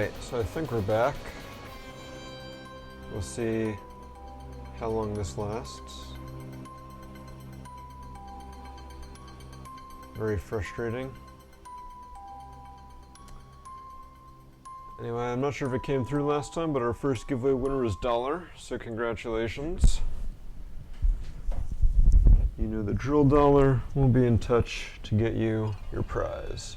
Alright, so I think we're back. We'll see how long this lasts. Very frustrating. Anyway, I'm not sure if it came through last time, but our first giveaway winner was $1, so congratulations. You know the drill. $1 will be in touch to get you your prize.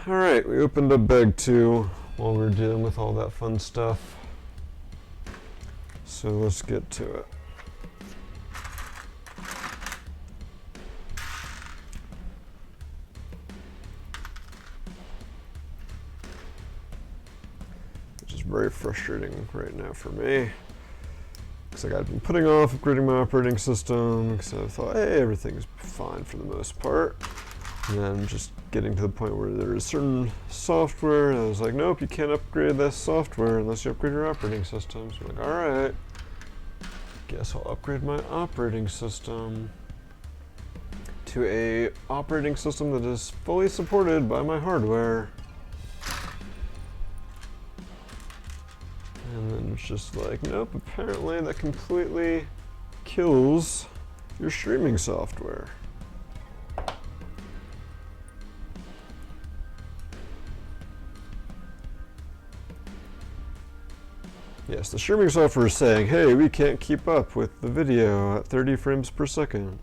Alright, we opened up bag 2 while we were dealing with all that fun stuff. So let's get to it. Which is very frustrating right now for me. Because like I've been putting off upgrading my operating system because I thought, hey, everything's fine for the most part. And then just getting to the point where there is certain software, and I was like, nope, you can't upgrade this software unless you upgrade your operating system. So I'm like, alright, guess I'll upgrade my operating system to a operating system that is fully supported by my hardware. And then it's just like, nope, apparently that completely kills your streaming software. Yes, the streaming software is saying, hey, we can't keep up with the video at 30 frames per second.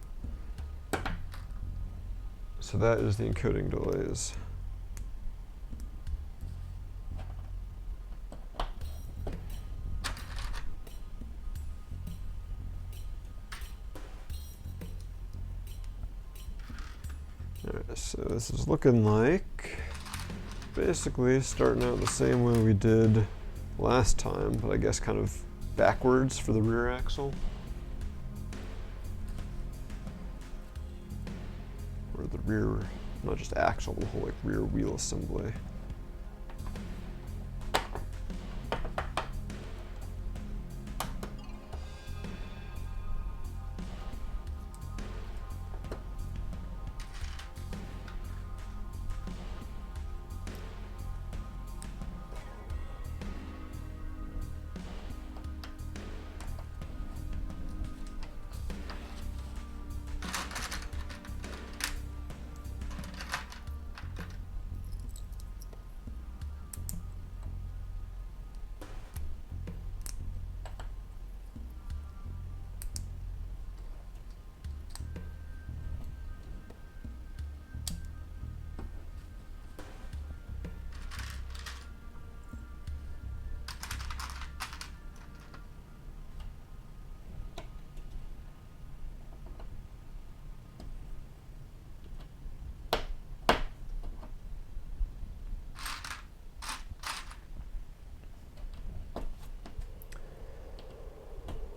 So that is the encoding delays. Alright, so this is looking like basically starting out the same way we did last time, but I guess kind of backwards for the rear axle. Or the rear, not just axle, the whole like rear wheel assembly.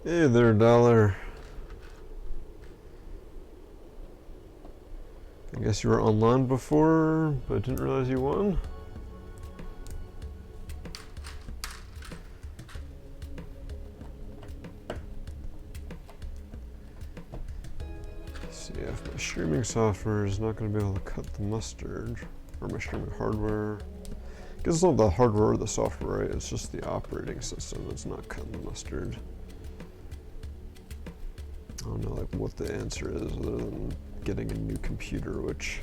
Hey there, $1. I guess you were online before, but didn't realize you won. See if my streaming software is not going to be able to cut the mustard, or my streaming hardware. I guess it's not the hardware or the software, right? It's just the operating system that's not cutting the mustard. I don't know like what the answer is other than getting a new computer, which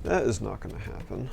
that is not going to happen.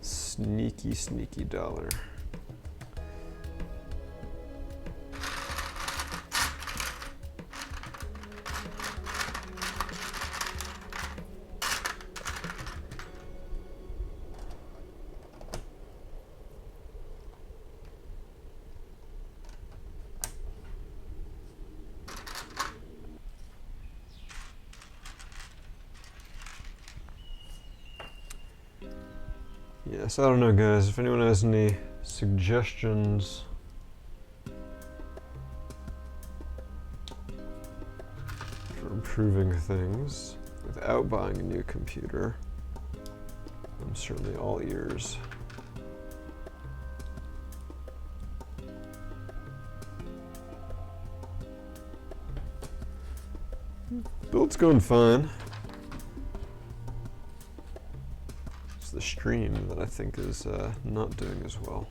Sneaky, sneaky $1. Yeah, so I don't know, guys, if anyone has any suggestions for improving things without buying a new computer, I'm certainly all ears. Build's going fine. It's the stream that I think is not doing as well.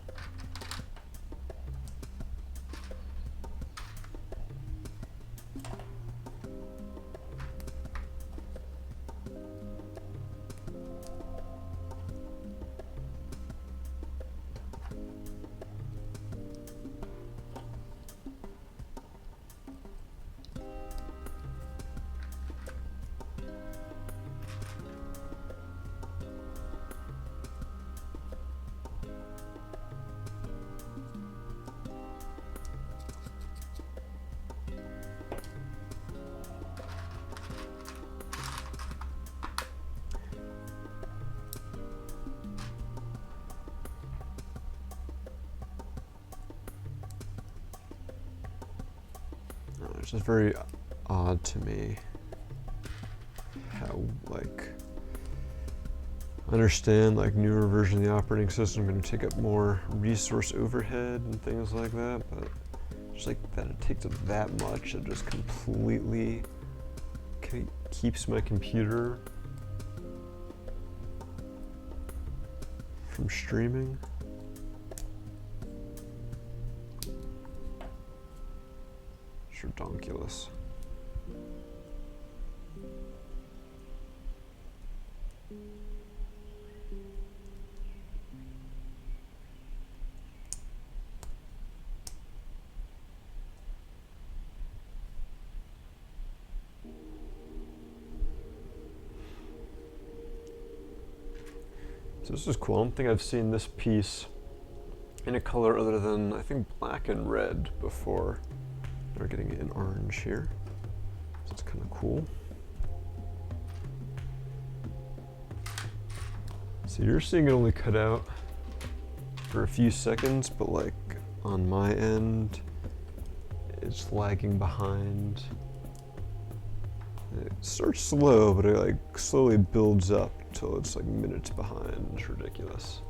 It's just very odd to me how, like, I understand, like, newer version of the operating system going to take up more resource overhead and things like that, but just like that it takes up that much, it just completely keeps my computer from streaming. Ridiculous. So this is cool. I don't think I've seen this piece in a color other than, I think, black and red before. We're getting it in orange here, so it's kind of cool. So you're seeing it only cut out for a few seconds, but like on my end, it's lagging behind. It starts slow, but it like slowly builds up till it's like minutes behind. It's ridiculous.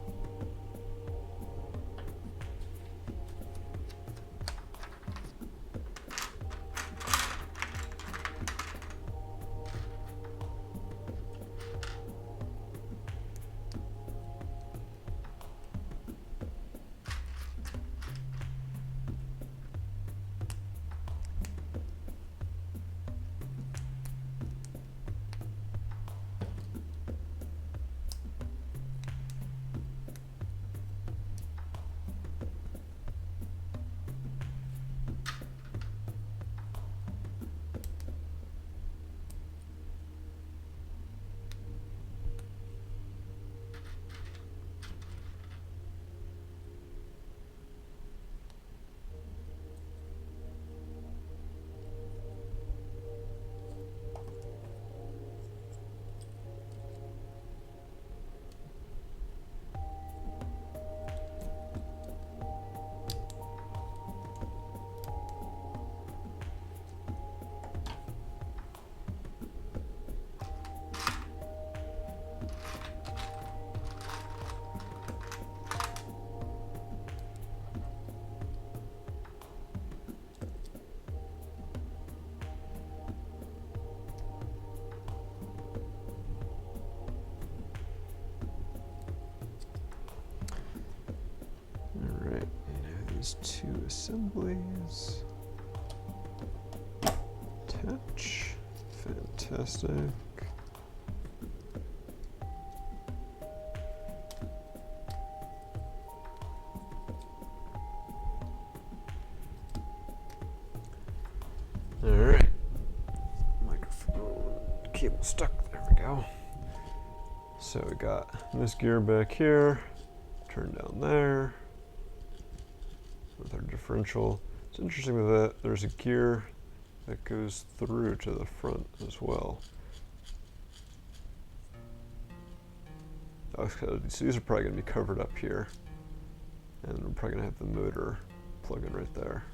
Two assemblies. Attach. Fantastic. All right. Microphone cable stuck. There we go. So we got this gear back here. Turn down there. With our differential. It's interesting with that, there's a gear that goes through to the front as well. So these are probably going to be covered up here. And we're probably going to have the motor plug in right there.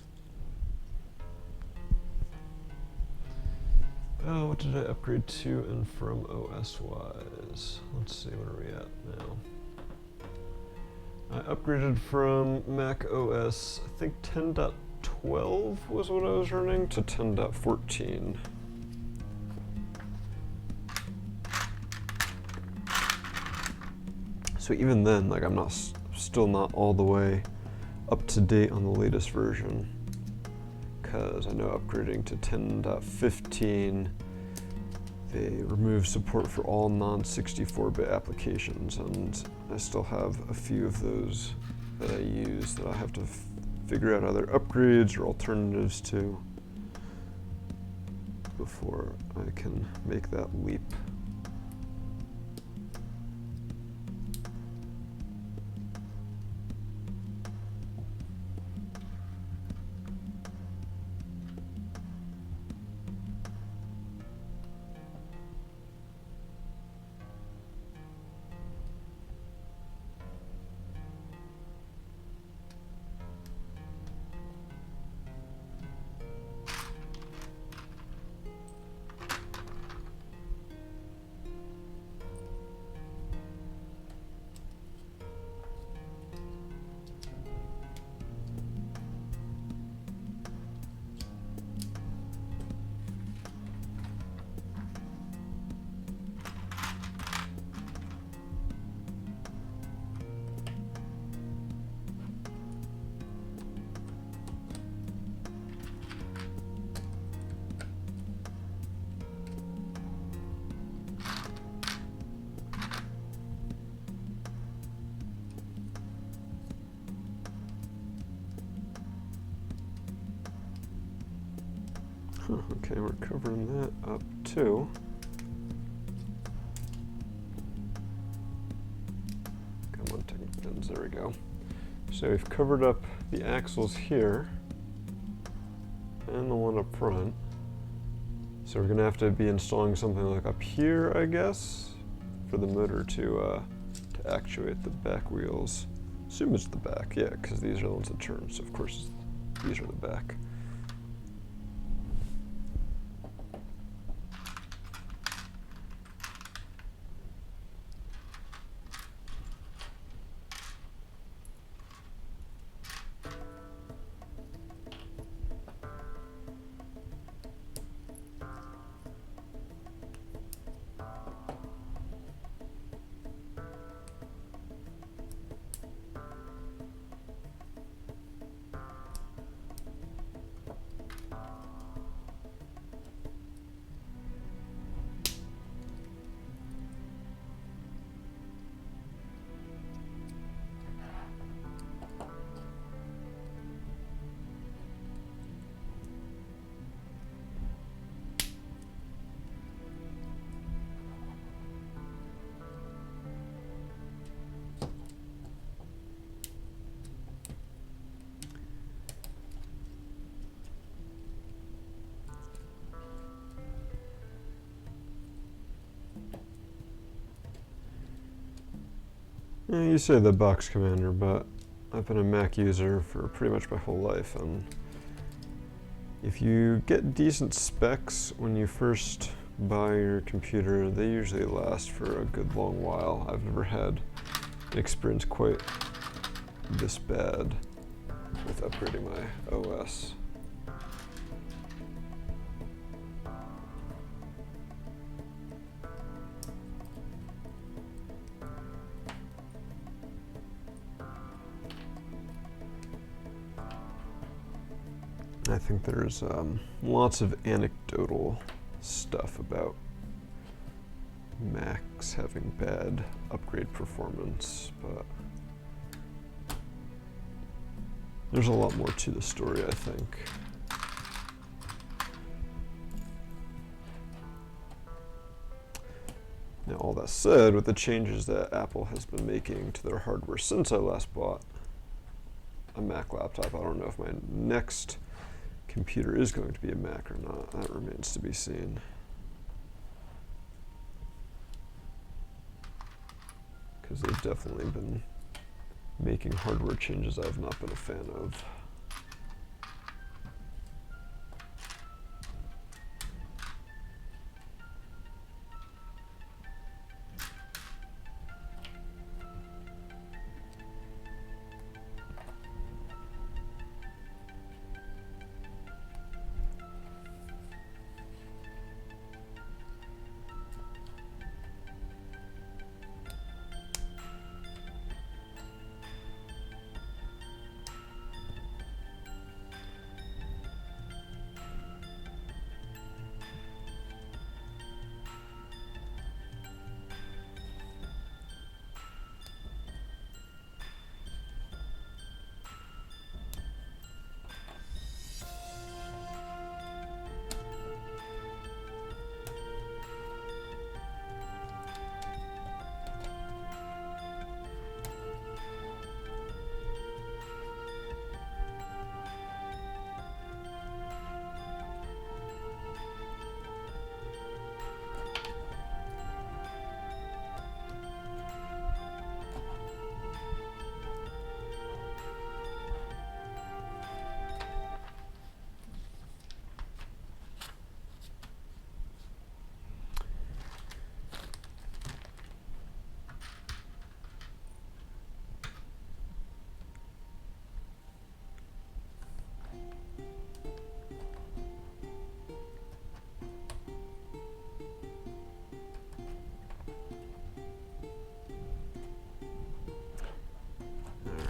What did I upgrade to and from OS-wise? Let's see, what are we at now? I upgraded from Mac OS, I think 10.12 was what I was running, to 10.14. So even then, like, I'm still not all the way up to date on the latest version, because I know upgrading to 10.15, they remove support for all non-64-bit applications, and I still have a few of those that I use that I have to figure out other upgrades or alternatives to before I can make that leap. Okay, we're covering that up too. Come on, technical pins, there we go. So we've covered up the axles here and the one up front. So we're gonna have to be installing something like up here, I guess, for the motor to actuate the back wheels. Assume it's the back, yeah, because these are the ones that turn, so of course these are the back. Yeah, you say the box commander, but I've been a Mac user for pretty much my whole life, and if you get decent specs when you first buy your computer, they usually last for a good long while. I've never had an experience quite this bad with upgrading my OS. I think there's lots of anecdotal stuff about Macs having bad upgrade performance, but there's a lot more to the story, I think. Now, all that said, with the changes that Apple has been making to their hardware since I last bought a Mac laptop, I don't know if my next computer is going to be a Mac or not. That remains to be seen. because they've definitely been making hardware changes I've not been a fan of.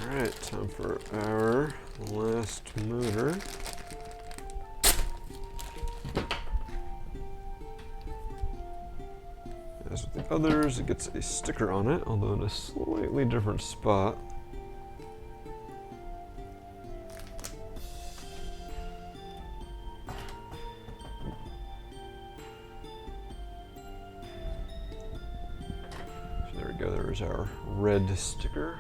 Alright, time for our last motor. As with the others, it gets a sticker on it, although in a slightly different spot. So there we go, there's our red sticker.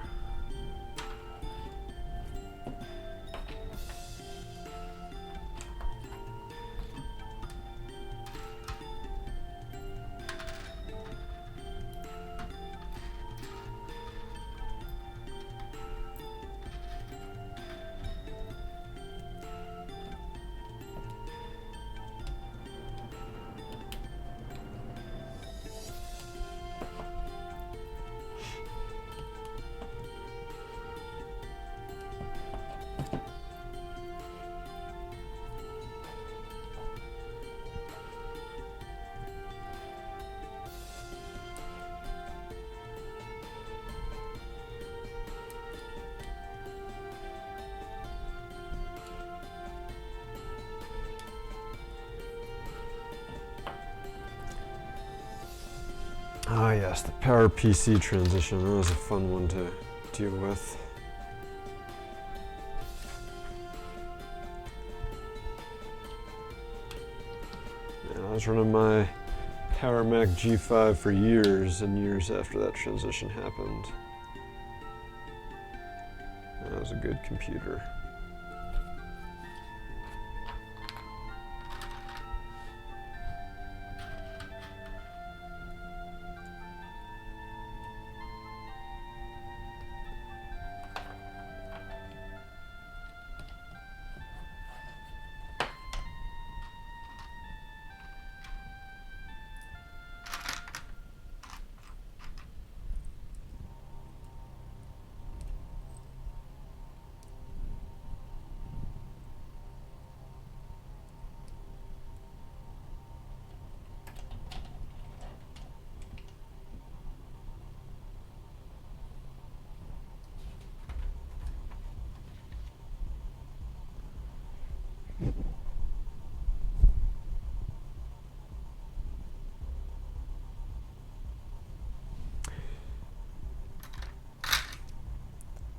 Ah yes, the power PC transition. That was a fun one to deal with. Yeah, I was running my Power Mac G5 for years and years after that transition happened. That was a good computer.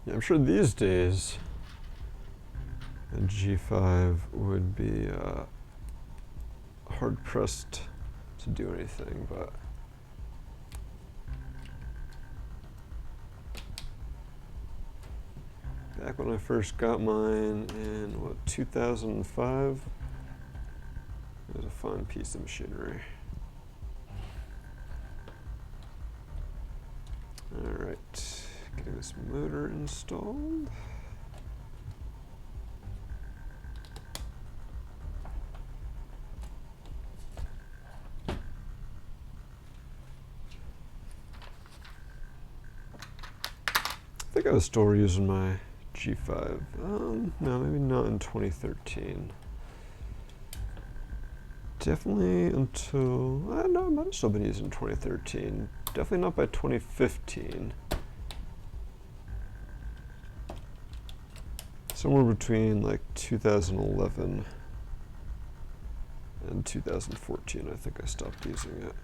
Yeah, I'm sure these days a G5 would be hard pressed to do anything, but back when I first got mine in, what, 2005, it was a fun piece of machinery. Alright, getting this motor installed. I think I was still using my G5. No, maybe not in 2013. Definitely until, no, I might have still been using 2013. Definitely not by 2015. Somewhere between like 2011 and 2014, I think I stopped using it.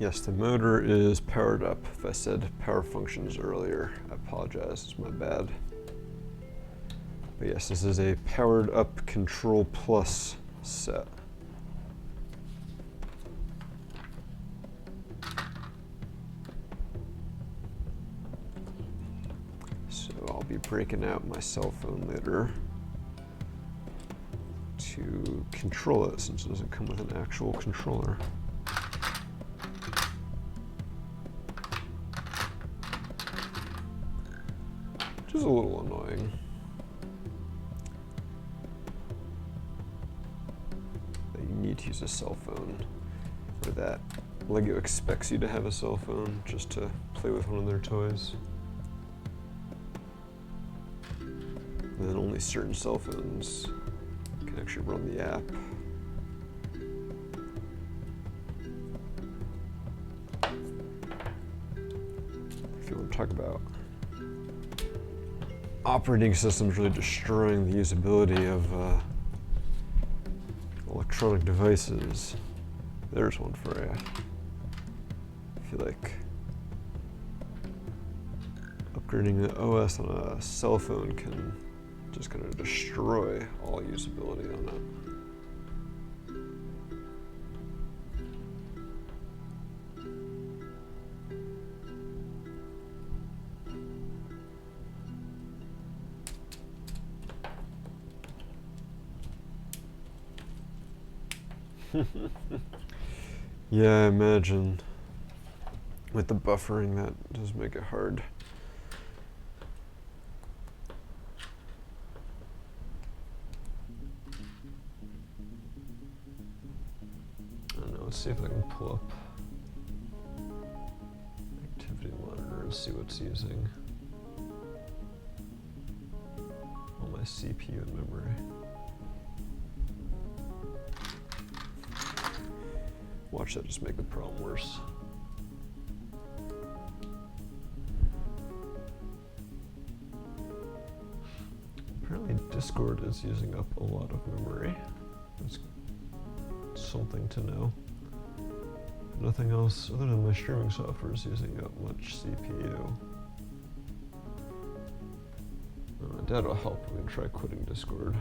Yes, the motor is powered up. If I said power functions earlier, I apologize, it's my bad. But yes, this is a powered up Control Plus set. So I'll be breaking out my cell phone later to control it, since it doesn't come with an actual controller. Which is a little annoying. That you need to use a cell phone, or that LEGO expects you to have a cell phone just to play with one of their toys. And then only certain cell phones can actually run the app. If you want to talk about operating systems really destroying the usability of electronic devices, there's one for you. I feel like upgrading the OS on a cell phone can just kind of destroy all usability on it. Yeah, I imagine with the buffering that does make it hard. I don't know, let's see if I can pull up activity monitor and see what's using all my CPU and memory. Watch that just make the problem worse. Apparently Discord is using up a lot of memory. That's something to know. Nothing else other than my streaming software is using up much CPU. That'll help. I'm gonna try quitting Discord.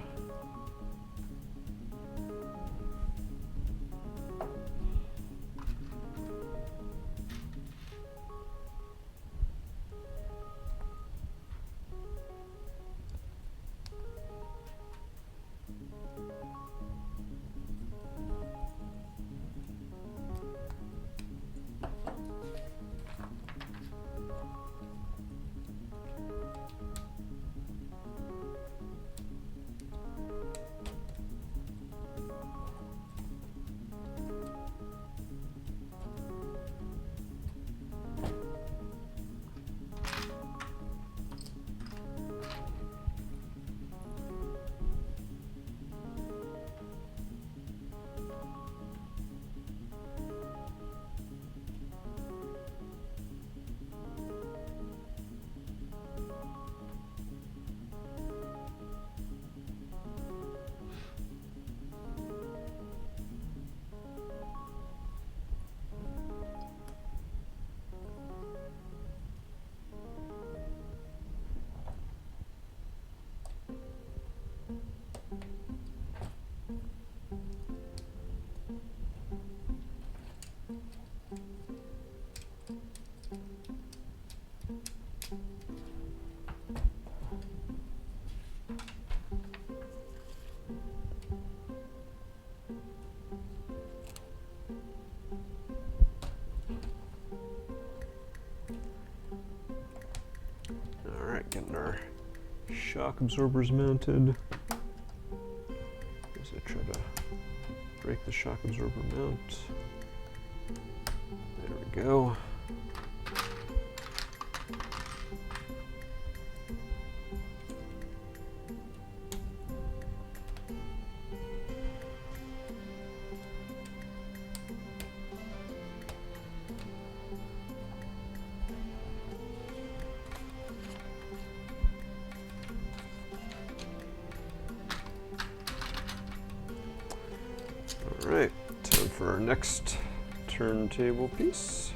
Getting our shock absorbers mounted. As I try to break the shock absorber mount. There we go. Alright, time for our next turntable piece.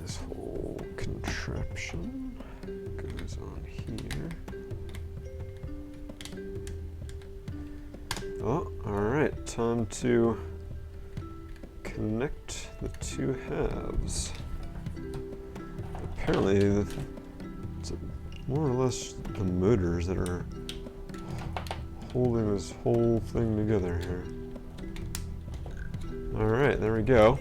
This whole contraption goes on here. Oh, alright, time to connect the two halves. Apparently, it's more or less the motors that are holding this whole thing together here. Alright, there we go.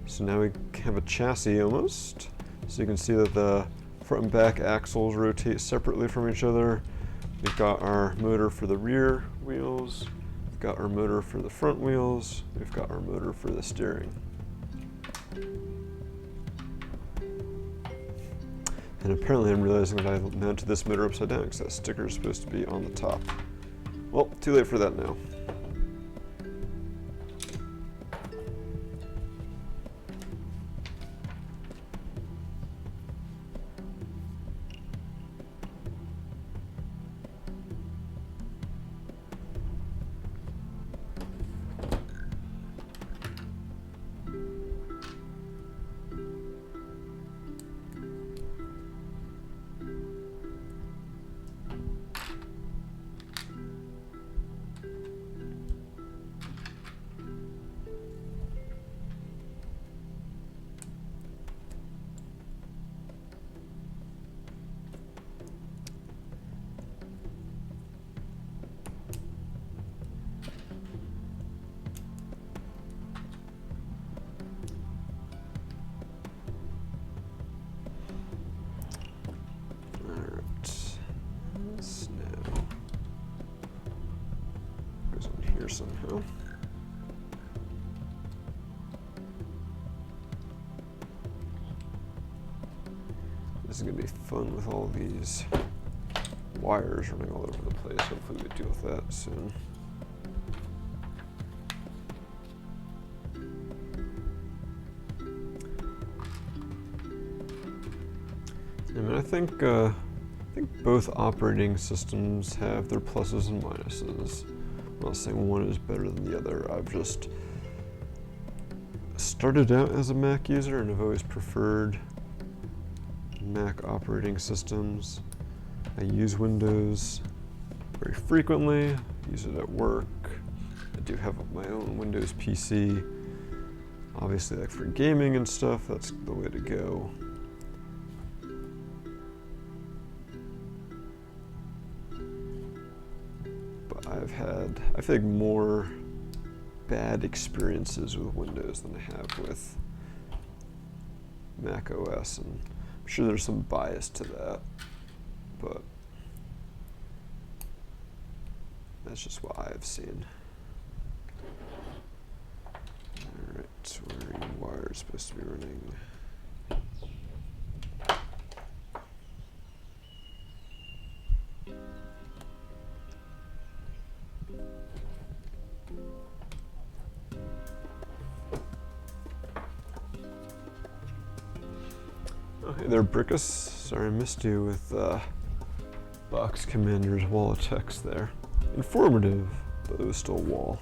So now we have a chassis almost. So you can see that the front and back axles rotate separately from each other. We've got our motor for the rear wheels. We've got our motor for the front wheels. We've got our motor for the steering. And apparently I'm realizing that I mounted this motor upside down because that sticker is supposed to be on the top. Well, too late for that now. somehow. This is gonna be fun with all these wires running all over the place. Hopefully we deal with that soon. I mean, I think both operating systems have their pluses and minuses. I'm not saying one is better than the other. I've just started out as a Mac user and I've always preferred Mac operating systems. I use Windows very frequently, I use it at work. I do have my own Windows PC. Obviously, like for gaming and stuff, that's the way to go. But I've had, I think, more bad experiences with Windows than I have with Mac OS, and I'm sure there's some bias to that, but that's just what I've seen. Alright, so where are your wires supposed to be running? Oh, hey there, Brickus. Sorry I missed you with Box Commander's wall of text there. Informative, but it was still a wall.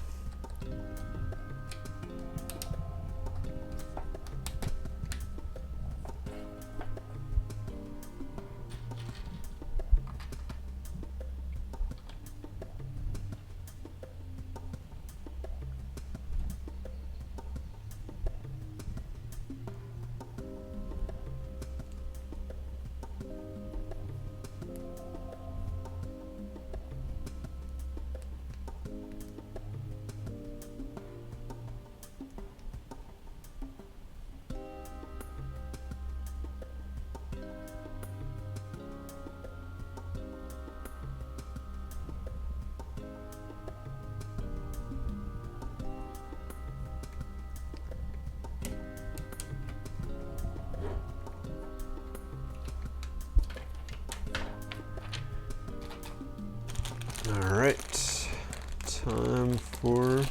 Alright, time for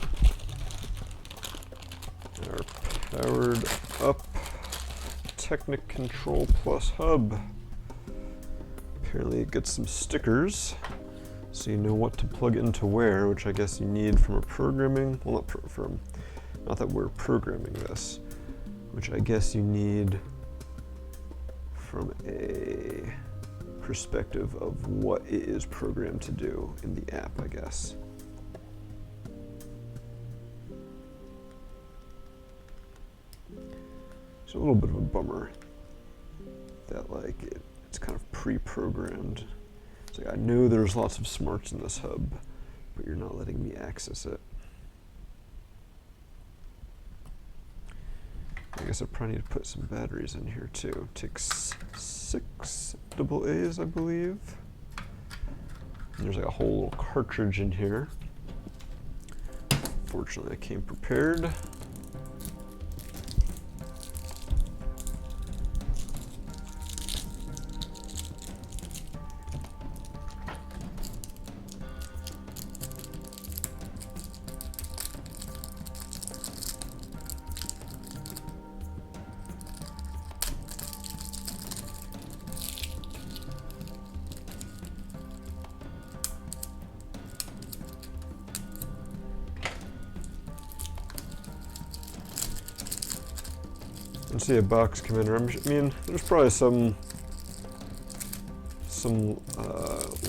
our powered up Technic Control Plus hub. Apparently it gets some stickers, so you know what to plug into where, which I guess you need from a programming, well not that we're programming this, which I guess you need from a perspective of what it is programmed to do in the app, I guess. It's a little bit of a bummer that like it's kind of pre-programmed. It's like I know there's lots of smarts in this hub, but you're not letting me access it. I guess I probably need to put some batteries in here too. Takes 6 AA's, I believe. And there's like a whole little cartridge in here. Fortunately, I came prepared. And see a box commander. I mean, there's probably some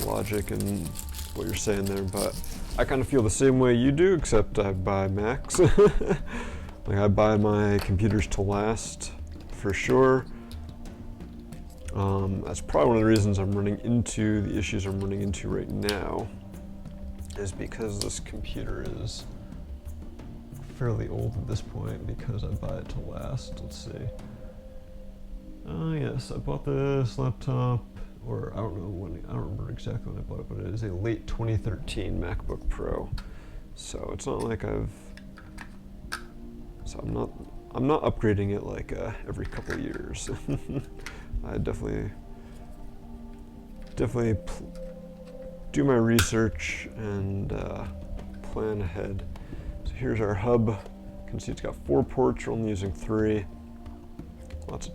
logic in what you're saying there, but I kind of feel the same way you do, except I buy Macs. Like I buy my computers to last, for sure. That's probably one of the reasons I'm running into the issues I'm running into right now, is because this computer is fairly old at this point because I buy it to last. Let's see. Yes, I bought this laptop, or I don't know when, I don't remember exactly when I bought it, but it is a late 2013 MacBook Pro, So it's not like I'm not upgrading it like every couple of years. I definitely do my research and plan ahead. So here's our hub. You can see it's got 4 ports. We're only using 3. Lots of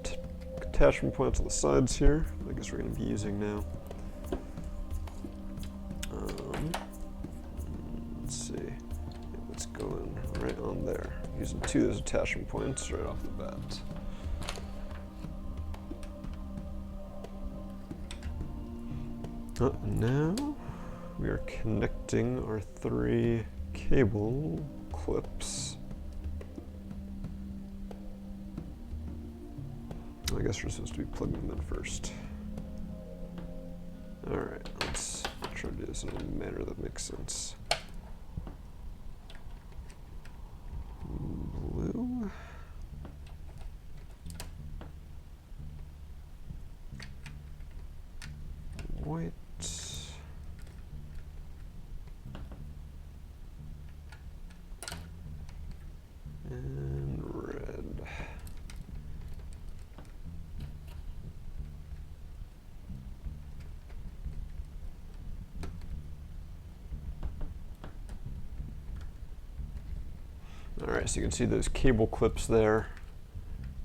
attachment points on the sides here. I guess we're going to be using now. Let's see. Let's go in right on there. Using 2 of those attachment points right off the bat. And now we are connecting our 3 cable clips. I guess we're supposed to be plugging them in first. Alright, let's try to do this in a manner that makes sense. Blue. White. And red. Alright, so you can see those cable clips there.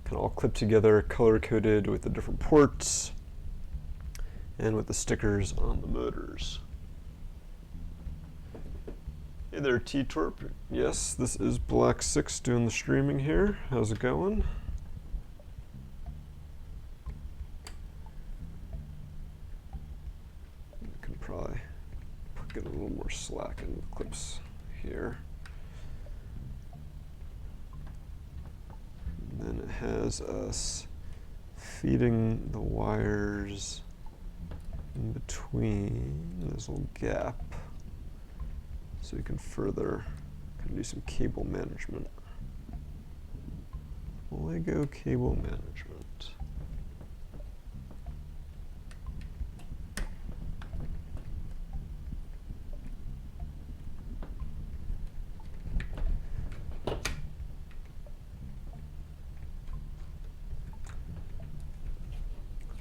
Can all clip together, color coded with the different ports and with the stickers on the motors. Hey there, T-Torp. Yes, this is Black 6 doing the streaming here. How's it going? I can probably get a little more slack in the clips here. And then it has us feeding the wires in between this little gap, so you can further do some cable management. LEGO cable management.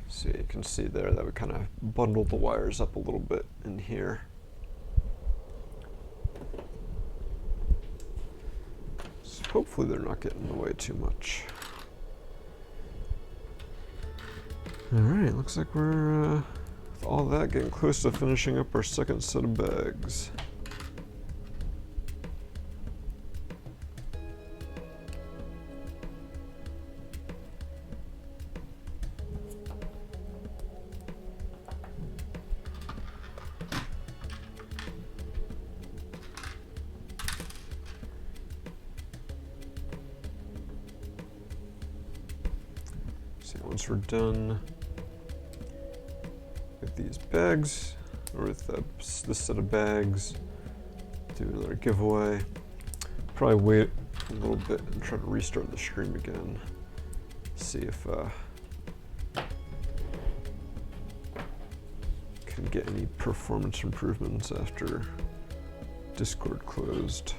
So you can see there that we kind of bundled the wires up a little bit in here. Hopefully they're not getting in the way too much. Alright, looks like we're, with all that, getting close to finishing up our second set of bags. Once we're done with these bags, or with this set of bags, do another giveaway. Probably wait a little bit and try to restart the stream again. See if can get any performance improvements after Discord closed.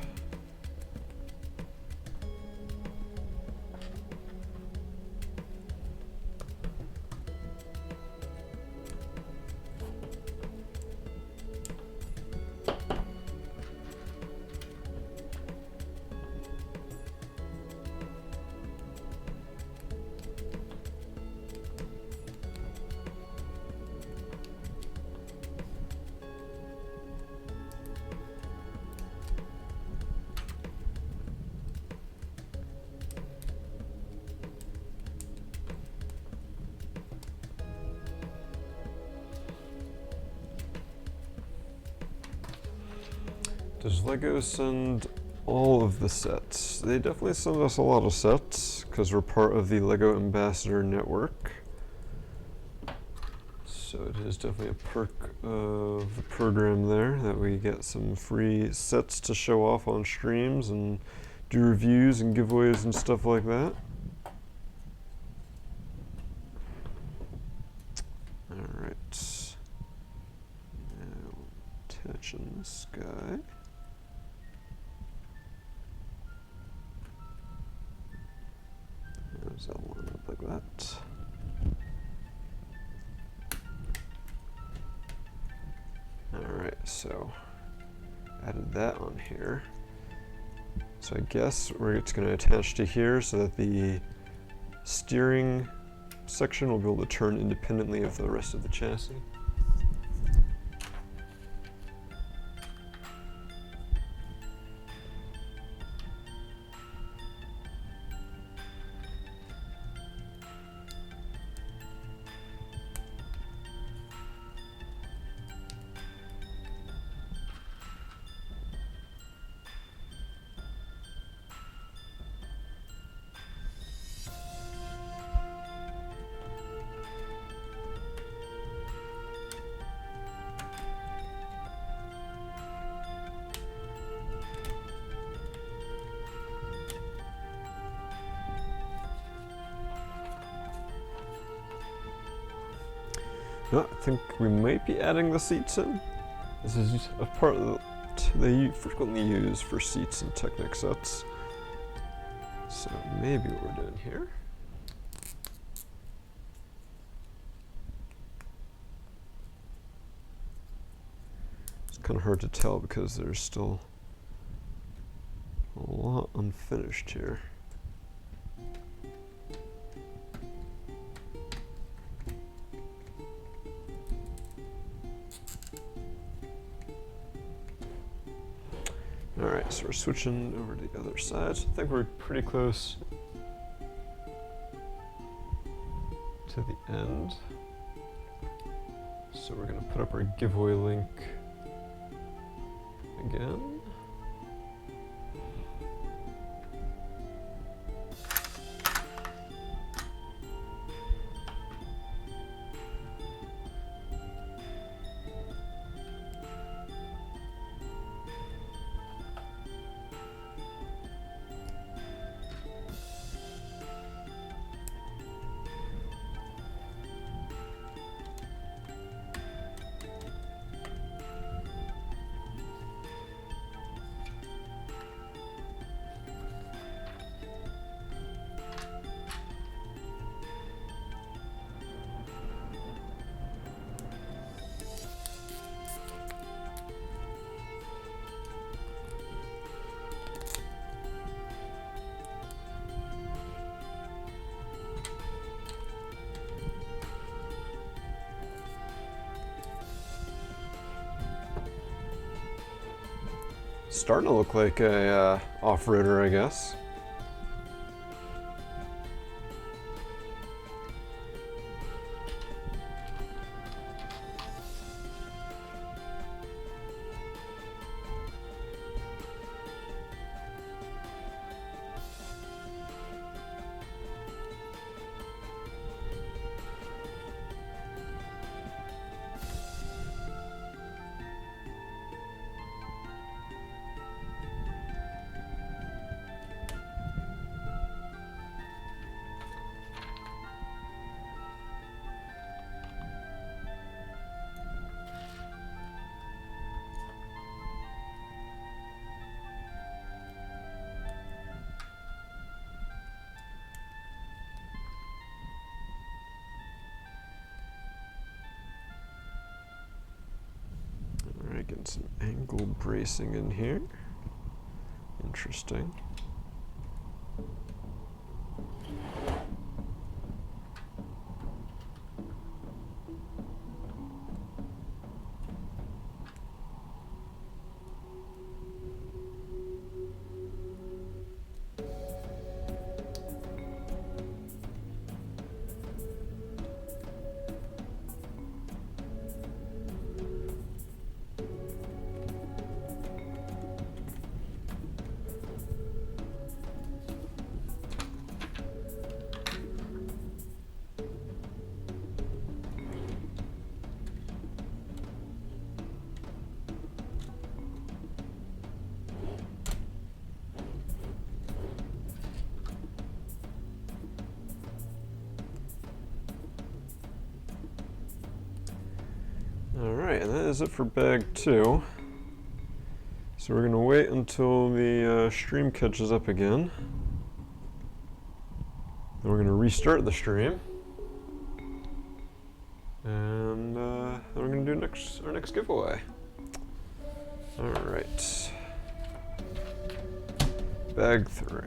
Does LEGO send all of the sets? They definitely send us a lot of sets because we're part of the LEGO Ambassador Network. So it is definitely a perk of the program there that we get some free sets to show off on streams and do reviews and giveaways and stuff like that. Alright. Now attaching this guy. So I'll line up like that. Alright, so added that on here. So I guess it's going to attach to here so that the steering section will be able to turn independently of the rest of the chassis. No, I think we might be adding the seats in. This is a part that they frequently use for seats in Technic sets. So maybe what we're doing here. It's kind of hard to tell because there's still a lot unfinished here. Alright, so we're switching over to the other side. So I think we're pretty close to the end. So we're going to put up our giveaway link again. Starting to look like a off-roader, I guess. Getting some angle bracing in here. Interesting. Alright, and that is it for bag 2. So we're going to wait until the stream catches up again Then we're going to restart the stream. And then we're going to do our next giveaway. All right. Bag 3.